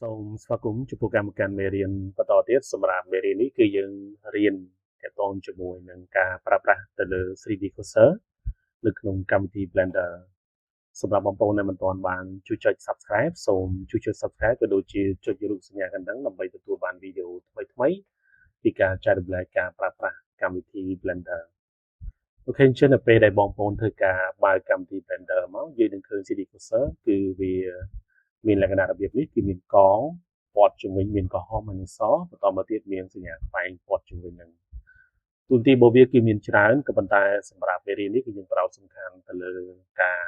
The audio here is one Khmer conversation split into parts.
សូមស្វាគមន៍ចំពោះកម្មការមេរៀនបន្តទៀតសម្រាប់មេរៀននេះគឺយើងរៀនទាក់ទងជាមួយនឹងការប្រើប្រាស់ទៅលើ 3D Cursor នៅក្នុងកម្មវិធី Blender សម្រាប់បងប្អូនដែលមិនទាន់បានជួយចុច Subscribe សូមជួយចុច Subscribe ក៏ដូចជាចុចរូបសញ្ញាកណ្ដឹងដើម្បីទទួលបានវីដេអូថ្មីៗពីការចែករំលែកការប្រើប្រាស់កម្មវិធី Blender អូខេអញ្ចឹងនៅពេលដែលបងប្អូនធ្វើការបើកកម្មវិធី Blender មកយើងនឹងឃើញ 3D Cursor គឺវាមានលក្ខណៈរបៀបនេះគឺមានកងព័ទ្ធជំវិញមានក្រហមហើយនិងសបន្តមកទៀតមានសញ្ញាខ្វែងព័ទ្ធជំវិញនឹងទូទីរបស់វាគឺមានច្រើនក៏ប៉ុន្តែសម្រាប់មេរៀននេះគឺយើងផ្ដោតសំខាន់ទៅលើការ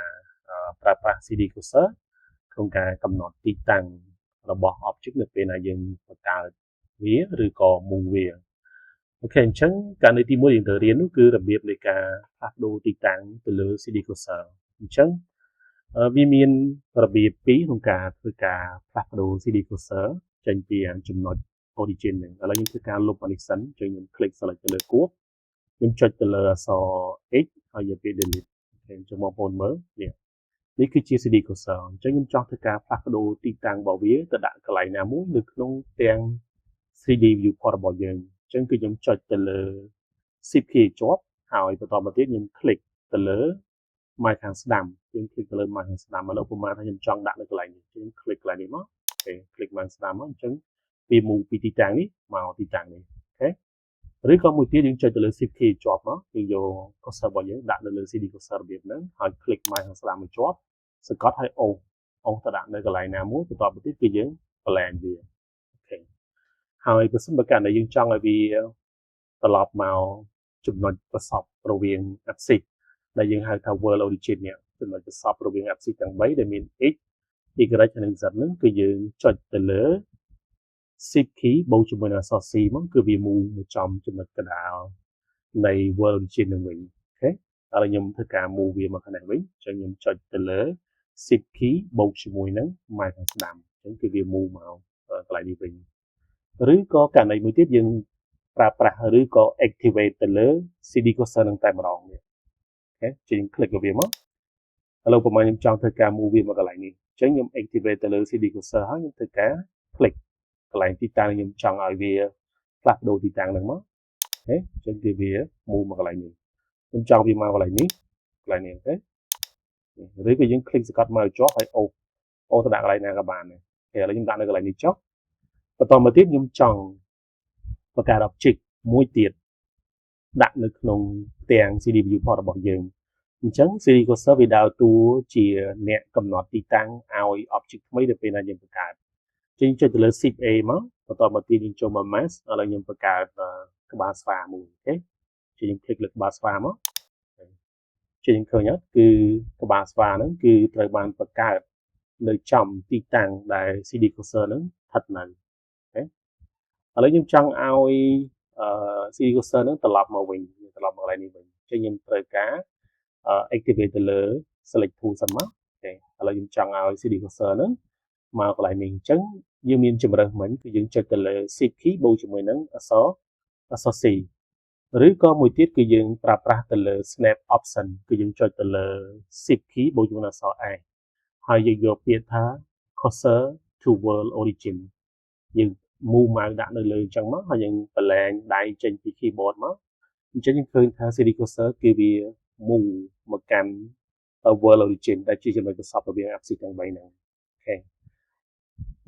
ប្រើប្រាស់ 3D Cursor ក្នុងការកំណត់ទីតាំងរបស់ object នៅពេលដែលយើងបង្កើតវាឬក៏ move វាអូខេអញ្ចឹងការនៃទី1យើងត្រូវរៀននោះគឺរបៀបនៃការផ្លាស់ប្ដូរទីតាំងទៅលើ 3D Cursor អញ្ចឹងវាមានរបៀបពីរក្នុងការធ្វើការផ្លាស់ប្ដូរ 3D Cursor ចេញពីចំណុច origin ហ្នឹងឥឡូវខ្ញុំធ្វើការលុបអានេះសិនចុចខ្ញុំ click select ទៅលើគូបខ្ញុំចុចទៅលើអក្សរ X ហើយយកពេល delete អូខេអញ្ចឹងបងប្អូនមើលនេះគឺជា 3D Cursor អញ្ចឹងខ្ញុំចង់ធ្វើការផ្លាស់ប្ដូរទីតាំងរបស់វាទៅដាក់កន្លែងណាមួយនៅក្នុងទាំង 3D viewport របស់យើងអញ្ចឹងគឺខ្ញុំចុចទៅលើ Shift key ជាប់ហើយបន្តមកទៀតខ្ញុំ click ទៅលើ ម៉ៅខាងស្ដាំយើង click ទៅលើម៉ៅខាងស្ដាំឥឡូវប្រហែលថាខ្ញុំចង់ដាក់នៅកន្លែងនេះខ្ញុំ click កន្លែងនេះមកអូខេ click ម៉ៅស្ដាំមកអញ្ចឹងវា move ពីទីតាំងនេះមកទីតាំងនេះអូខេឬក៏មួយទៀតយើងចុចទៅលើ Shift key ជាប់មកយើងយក cursor របស់យើងដាក់នៅលើ 3D Cursor របៀបហ្នឹងហើយ click ម៉ៅខាងស្ដាំមកជាប់សង្កត់ឲ្យអូសទៅដាក់នៅកន្លែងណាមួយបន្តមកទៀតគឺយើង blend វាអូខេហើយបើសិនបើករណីយើងចង់ឲ្យវាត្រឡប់មកចំណុចប្រសពរវាង axis ដែលយើងហៅថា world origin នេះចំណុចប្រសពរវាង axis ទាំង3ដែលមាន x y និង z ហ្នឹងគឺយើងចុចទៅលើ shift key បូកជាមួយនឹងអក្សរ C មកគឺវា move មកចំចំណុចកណ្ដាលនៃ world origin នឹងវិញអូខេឥឡូវខ្ញុំធ្វើការ move វាមកខាងនេះវិញអញ្ចឹងខ្ញុំចុចទៅលើ shift key បូកជាមួយនឹងម៉ៅខាងស្ដាំអញ្ចឹងគឺវា move មកកន្លែងនេះវិញឬក៏ករណីមួយទៀតយើងប្រើប្រាស់ឬក៏ activate ទៅលើ 3D Cursor នឹងតែម្ដងនេះអូខេជិះ click លើវាមកឥឡូវប្រហែលខ្ញុំចង់ធ្វើការ move វាមកកន្លែងនេះអញ្ចឹងខ្ញុំ activate ទៅលើ 3D Cursor ហើយខ្ញុំធ្វើការ click កន្លែងទីតាំងខ្ញុំចង់ឲ្យវាផ្លាស់ប្ដូរទីតាំងហ្នឹងមកអូខេអញ្ចឹងគឺវា move មកកន្លែងនេះខ្ញុំចង់វាមកកន្លែងនេះអូខេឬក៏យើង click សង្កត់មកជាប់ហើយអូទៅដាក់កន្លែងណាក៏បានដែរឥឡូវខ្ញុំដាក់នៅកន្លែងនេះចុះបន្តមកទៀតខ្ញុំចង់បង្កើត object មួយទៀតដាក់នៅក្នុងទាំង 3D viewport របស់យើងអញ្ចឹង 3D Cursor វាដើរតួជាអ្នកកំណត់ទីតាំងឲ្យ object ថ្មីនៅពេលដែលយើងបង្កើតចេញចុចទៅលើ Shift A មកបន្តមកទៀតយើងចូលមក Mask ឥឡូវខ្ញុំបង្កើតក្បាលស្វាមួយអូខេខ្ញុំ click លើក្បាលស្វាមកចេញឃើញគឺក្បាលស្វាហ្នឹងគឺត្រូវបានបង្កើតនៅចំទីតាំងដែល 3D Cursor ហ្នឹងស្ថិតនៅអូខេឥឡូវខ្ញុំចង់ឲ្យ3D Cursor ហ្នឹងត្រឡប់មកវិញត្រឡប់មកកន្លែងនេះវិញអញ្ចឹងខ្ញុំត្រូវការactivate ទៅលើ select tool សិនមកអូខេឥឡូវខ្ញុំចង់ឲ្យ 3D Cursor ហ្នឹងមកកន្លែងនេះអញ្ចឹងយើងមានជំរើសមិញគឺយើងចុចទៅលើ Shift key បូកជាមួយនឹងអក្សរ C ឬក៏មួយទៀតគឺយើងប្រើប្រាស់ទៅលើ snap option គឺយើងចុចទៅលើ Shift key បូកជាមួយនឹងអក្សរ A ហើយយើងយកពាក្យថា cursor to world origin យើង move ម៉ៅដាក់នៅលើអញ្ចឹងមកហើយយើងបលែងដៃចេញពី keyboard មកអញ្ចឹងយើងឃើញថា 3D Cursor គឺវា move មកកាន់ world origin ដែលជាចំណុចប្រសពរវាង axis ទាំង3ហ្នឹងអូខេ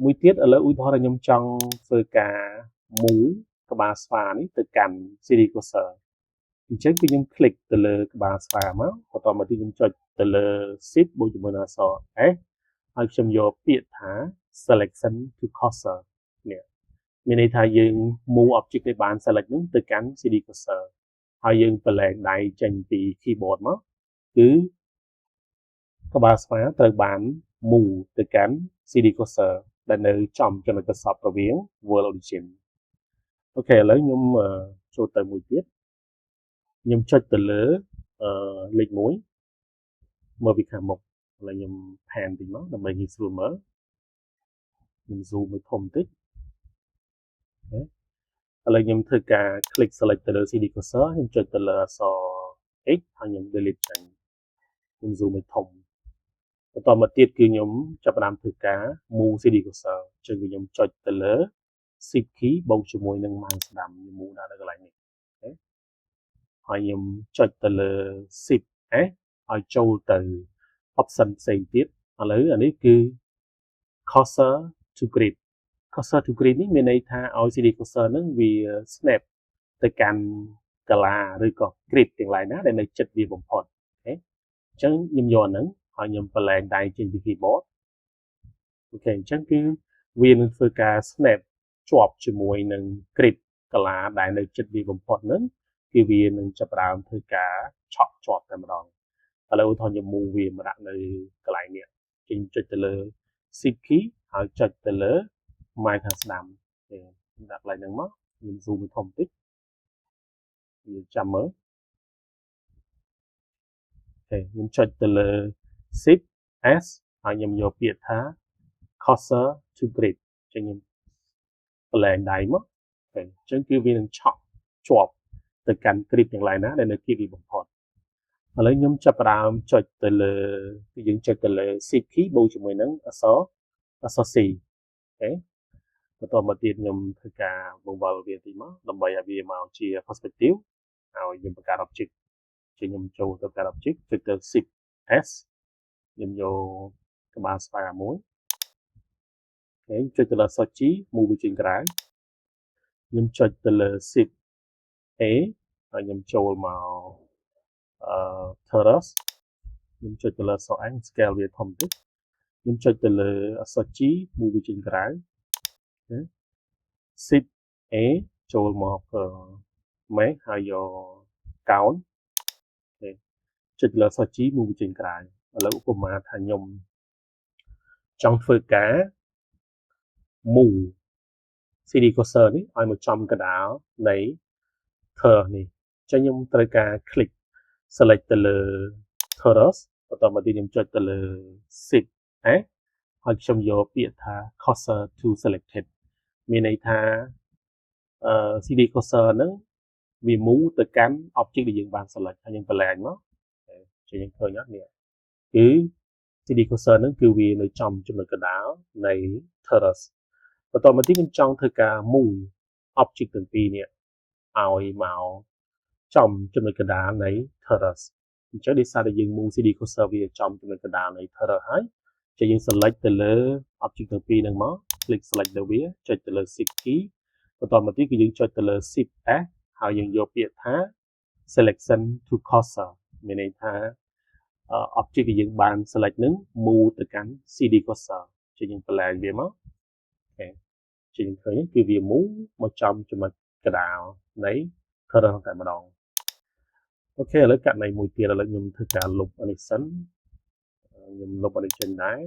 មួយទៀតឥឡូវឧទាហរណ៍ខ្ញុំចង់ធ្វើការ move ក្បាលស្វានេះទៅកាន់ 3D Cursor អញ្ចឹងគឺខ្ញុំ click ទៅលើក្បាលស្វាមកបន្តមកទៀតខ្ញុំចុចទៅលើ Shift បូកជាមួយនឹងអក្សរ S ហើយខ្ញុំយកពាក្យថា selection to cursor នេះមានន័យថាយើង move object ដែលបាន select ហ្នឹងទៅកាន់ 3D Cursor ហើយយើងបលែងដៃចេញពី keyboard មកគឺក្បាលស្វាត្រូវបាន move ទៅកាន់ 3D Cursor ដែលនៅចំចំណុចប្រសពរវាង world origin អូខេឥឡូវខ្ញុំចូលទៅមួយទៀតខ្ញុំចុចទៅលើលេខ1មើលពីខាងមុខឥឡូវខ្ញុំ pan តិចមកដើម្បីងាយស្រួលមើលខ្ញុំ zoom ឲ្យធំតិចឥឡូវខ្ញុំធ្វើការ click select ទៅលើ 3D Cursor ខ្ញុំចុចទៅលើអក្សរ X ហើយខ្ញុំ delete ចេញខ្ញុំ zoom ឲ្យធំប បន្តមកទៀតគឺខ្ញុំចាប់ផ្ដើមធ្វើការ move CD cursor ចឹងគឺខ្ញុំចុចទៅលើ shift key បូកជាមួយនឹង mouse ស្ដាំខ្ញុំ move ដល់នៅកន្លែងនេះអូខេហើយខ្ញុំចុចទៅលើ shift S ឲ្យចូលទៅ option ផ្សេងទៀតឥឡូវអានេះគឺ cursor to grid cursor to grid នេះមានន័យថាឲ្យ CD cursor ហ្នឹងវា snap ទៅកាន់កាឡាឬក៏ grid ទាំងឡាយណាដែលនៅចិត្តវាបំផុតអូខេអញ្ចឹងខ្ញុំយកអាហ្នឹងហើយខ្ញុំបន្លែងដៃចេញពី keyboard អូខេអញ្ចឹងគឺវានឹងធ្វើការ snap ជាប់ជាមួយនឹង grid កាឡាដែលនៅចិត្តវាបំផុតហ្នឹងគឺវានឹងចាប់ផ្ដើមធ្វើការឆក់ជាប់តែម្ដងឥឡូវឧទាហរណ៍ខ្ញុំ move វាមកដាក់នៅកន្លែងនេះចេញចុចទៅលើ shift key ហើយចុចទៅលើ mouse ខាងស្ដាំគេដាក់កន្លែងហ្នឹងមកខ្ញុំ zoom វាធំតិចវាចាំមើលអូខេខ្ញុំចុចទៅលើ shift S ហើយខ្ញុំយកពាក្យថា cursor to grid ចឹងខ្ញុំបន្លែងដៃមកអូខេអញ្ចឹងគឺវានឹងឆក់ជាប់ទៅកាន់ grid ទាំងឡាយណាដែលនៅគៀបវាបំផុតឥឡូវខ្ញុំចាប់ផ្ដើមចុចទៅលើគឺយើងចុចទៅលើ shift key បូកជាមួយនឹងអក្សរ C អូខេបន្តមកទៀតខ្ញុំធ្វើការបង្វិលវាតិចមកដើម្បីឲ្យវាមកជា perspective ហើយខ្ញុំបង្កើត object ជាខ្ញុំចូលទៅបង្កើត object ចុចទៅ shift S ខ្ញុំយកក្បាលស្វាមួយអូខេចុចទៅលើ search G move វាចេញក្រៅខ្ញុំចុចទៅលើ shift A ហើយខ្ញុំចូលមកterrace ខ្ញុំចុចទៅលើអក្សរ N scale វាធំតិចខ្ញុំចុចទៅលើអក្សរ G move វាចេញក្រៅ shift A ចូលមក mesh ហើយយក count ចុចលើអក្សរ G move ចេញក្រៅឥឡូវឧបមាថាខ្ញុំចង់ធ្វើការ move CD cursor នេះឲ្យមកចំកណ្ដាលនៃ curve នេះអញ្ចឹងខ្ញុំត្រូវការ click select ទៅលើ terrace បន្តមកទៀតខ្ញុំចុចទៅលើ shift S ហើយខ្ញុំយកពាក្យថា cursor to selected មានន័យថាCD cursor ហ្នឹងវា move ទៅកាន់ object ដែលយើងបាន select ហើយយើងបន្លែងមកចឹងយើងឃើញអត់នេះគឺ CD cursor ហ្នឹងគឺវានៅចំចំណុចកណ្ដាលនៃ terrace បន្តមកទៀតខ្ញុំចង់ធ្វើការ move object ទាំងពីរនេះឲ្យមកចំចំណុចកណ្ដាលនៃ terrace អញ្ចឹងដោយសារតែយើង move CD cursor វាចំចំណុចកណ្ដាលនៃ terrace ហើយចឹងយើង select ទៅលើ object ទាំងពីរហ្នឹងមក click select ទៅវាចុចទៅលើ shift key បន្តមកទៀតគឺយើងចុចទៅលើ shift S ហើយយើងយកពាក្យថា selection to cursor មានន័យថា object ដែលយើងបាន select ហ្នឹង move ទៅកាន់ CD cursor ចឹងយើងបន្លែងវាមកអូខេចឹងឃើញគឺវា move មកចំចំណុចកណ្ដាលនៃ terrace តែម្ដងអូខេឥឡូវករណីមួយទៀតឥឡូវខ្ញុំធ្វើការលុបអានេះសិនខ្ញុំលុបអានេះចេញដែរ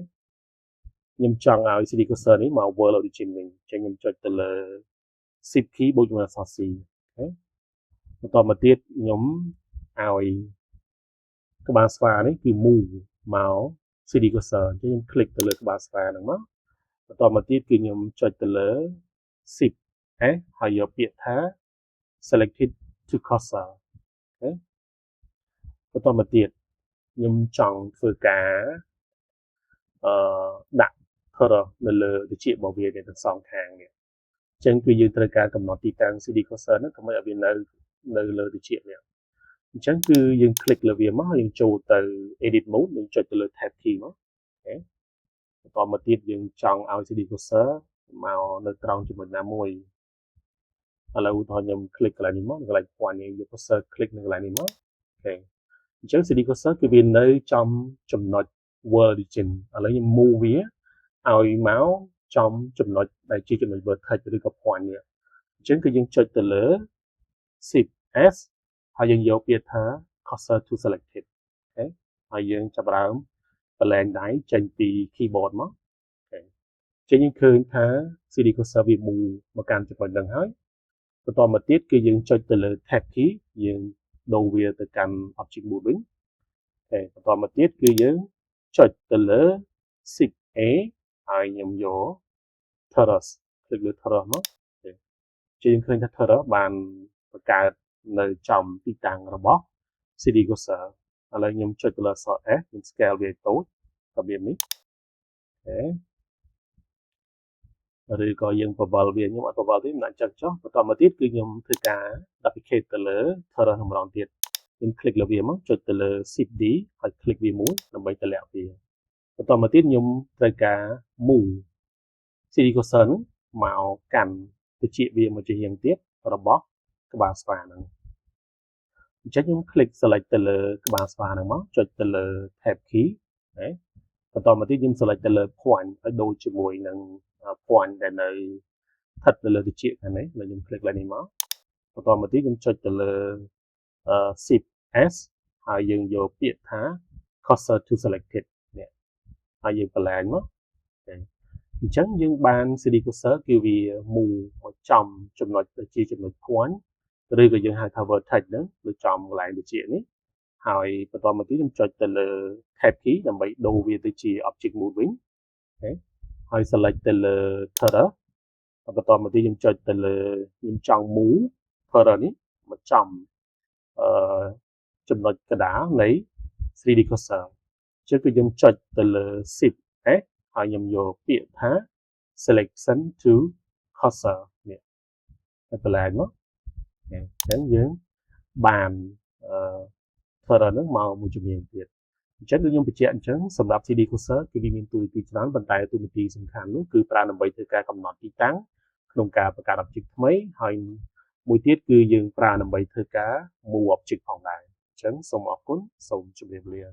ខ្ញុំចង់ឲ្យ CD cursor នេះមក world origin វិញចឹងខ្ញុំចុចទៅលើ shift key បូកជាមួយអក្សរ C អូខេបន្តមកទៀតខ្ញុំឲ្យក្បាលស្វានេះគឺ move មក CD cursor អញ្ចឹងខ្ញុំ click ទៅលើក្បាលស្វាហ្នឹងមកបន្តមកទៀតគឺខ្ញុំចុចទៅលើ shift S ហើយយកពាក្យថា selected to cursor អូខេបន្តមកទៀតខ្ញុំចង់ធ្វើការដាក់ cursor នៅលើត្រចៀករបស់វាទាំងសងខាងនេះអញ្ចឹងគឺយើងត្រូវការកំណត់ទីតាំង CD cursor ហ្នឹងដើម្បីឲ្យវានៅលើត្រចៀកនេះអញ្ចឹងគឺយើង click លើវាមកហើយយើងចូលទៅ edit mode យើងចុចទៅលើ tab key មកអូខេបន្តមកទៀតយើងចង់ឲ្យ CD cursor មកនៅត្រង់ចំណុចណាមួយឥឡូវឧទាហរណ៍ខ្ញុំ click កន្លែងនេះមកកន្លែង point នេះយក cursor click នៅកន្លែងនេះមកអូខេអញ្ចឹង CD cursor គឺវានៅចំចំណុច world origin ឥឡូវខ្ញុំ move វាឲ្យមកចំចំណុចដែលជាចំណុច vertex ឬក៏ point នេះអញ្ចឹងគឺយើងចុចទៅលើ shift S ហើយយើងយកពាក្យថា cursor to selected អូខេហើយយើងចាប់ផ្ដើមបន្លែងដៃចេញពី keyboard មកអូខេចឹងយើងឃើញថា CD cursor វា move មកកាន់ចំណុចហ្នឹងហើយបន្តមកទៀតគឺយើងចុចទៅលើ tab key យើងដូរវាទៅកាន់ object mode វិញអូខេបន្តមកទៀតគឺយើងចុចទៅលើ shift A ហើយខ្ញុំយក terrace click លើ terrace មកអូខេចឹងយើងឃើញថា terrace បានបង្កើតនៅចំទីតាំងរបស់ CD cursor ឥឡូវខ្ញុំចុចទៅលើអក្សរ S ខ្ញុំ scale វាតូច របៀបនេះឬក៏យើងបបល់វាខ្ញុំអត់បបល់ទេមិនដាក់ចឹងចុះបន្តមកទៀតគឺខ្ញុំធ្វើការ duplicate ទៅលើ Therus ម្ដងទៀតខ្ញុំ click លើវាមកចុចទៅលើ Shift D ហើយ click វាមួយដើម្បីតម្លាក់វាបន្តមកទៀតខ្ញុំត្រូវការ move CD cursor ហ្នឹងមកកាន់ទៅជាវាមកជារៀងទៀតរបស់ក្បាលស្វាហ្នឹងអញ្ចឹងខ្ញុំ click select ទៅលើក្បាលស្វាហ្នឹងមកចុចទៅលើ tab key ណាបន្តមកទៀតខ្ញុំ select ទៅលើ point ឲ្យដូចជាមួយនឹង point ដែលនៅស្ថិតនៅលើតិចខាងនេះហើយខ្ញុំ click លើនេះមកបន្តមកទៀតខ្ញុំចុចទៅលើ Shift S ហើយយើងយកពាក្យថា cursor to selected នេះហើយយើងបន្លែងមកអញ្ចឹងយើងបាន CD cursor គឺវា move មកចំចំណុចទៅជាចំណុច point ឬក៏យើងហៅថា vertex ហ្នឹងដូចចំកន្លែងតិចនេះហើយបន្តមកទៀតខ្ញុំចុចទៅលើ tab key ដើម្បីដូរវាទៅជា object move វិញហើយ select ទៅលើ Therus បន្តមកទៀតខ្ញុំចុចទៅលើខ្ញុំចង់ move Therus នេះមកចំចំណុចកណ្ដាលនៃ 3D cursor អញ្ចឹងគឺខ្ញុំចុចទៅលើ Shift S ហើយខ្ញុំយកពាក្យថា selection to cursor នេះហើយបន្លែងមកអញ្ចឹងយើងបាន Therus ហ្នឹងមកមួយជំនាញទៀតអញ្ចឹងគឺខ្ញុំបញ្ជាក់អញ្ចឹងសម្រាប់ CD cursor គឺវាមានតួនាទីច្រើនប៉ុន្តែតួនាទីសំខាន់នោះគឺប្រើដើម្បីធ្វើការកំណត់ទីតាំងក្នុងការបង្កើត object ថ្មីហើយមួយទៀតគឺយើងប្រើដើម្បីធ្វើការ move object ផងដែរអញ្ចឹងសូមអរគុណសូមជម្រាបលា